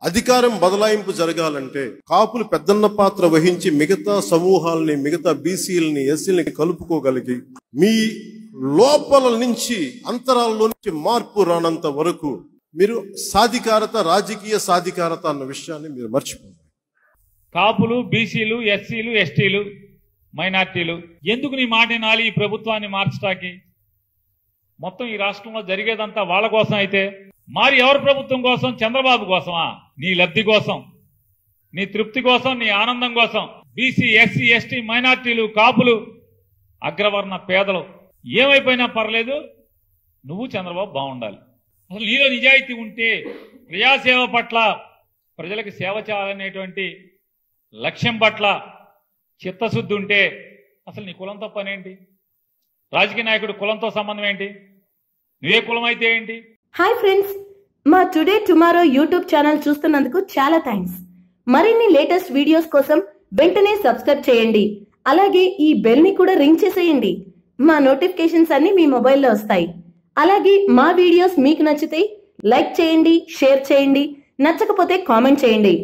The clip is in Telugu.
అధికారం బదలాయింపు జరగాలంటే కాపులు పెద్దన్న పాత్ర వహించి మిగతా సమూహాలని, మిగతా బీసీలని, ఎస్సీలని కలుపుకోగలిగి మీ లోపల నుంచి అంతరాల్లో నుంచి మార్పు రానంత వరకు మీరు సాధికారత, రాజకీయ సాధికారత అన్న విషయాన్ని మీరు మర్చిపోండి. కాపులు, బీసీలు, ఎస్సీలు, ఎస్టీలు, మైనార్టీలు ఎందుకు నీ మాట వినాలి? ఈ ప్రభుత్వాన్ని మార్చడానికి మొత్తం ఈ రాష్ట్రంలో జరిగేదంతా వాళ్ళ కోసం అయితే మరి ఎవరి ప్రభుత్వం కోసం? చంద్రబాబు కోసమా? నీ లబ్ధి కోసం, నీ తృప్తి కోసం, నీ ఆనందం కోసం బీసీ, ఎస్సీ, ఎస్టీ, మైనార్టీలు, కాపులు, అగ్రవర్ణ పేదలు ఏమైపోయినా పర్లేదు, నువ్వు చంద్రబాబు బాగుండాలి. అసలు నీలో నిజాయితీ ఉంటే, ప్రజాసేవ పట్ల, ప్రజలకు సేవ చేయాలనేటువంటి లక్ష్యం పట్ల చిత్తశుద్ధి ఉంటే అసలు నీ కులంతో పనేంటి? రాజకీయ నాయకుడు కులంతో సంబంధం ఏంటి? నువ్వే కులం అయితే ఏంటి? హాయ్ ఫ్రెండ్స్, మా టుడే టుమారో యూట్యూబ్ ఛానల్ చూస్తున్నందుకు చాలా థ్యాంక్స్. మరిన్ని లేటెస్ట్ వీడియోస్ కోసం వెంటనే సబ్స్క్రైబ్ చేయండి. అలాగే ఈ బెల్ ని కూడా రింగ్ చేసేయండి. మా నోటిఫికేషన్స్ అన్ని మీ మొబైల్లో వస్తాయి. అలాగే మా వీడియోస్ మీకు నచ్చితే లైక్ చేయండి, షేర్ చేయండి, నచ్చకపోతే కామెంట్ చేయండి.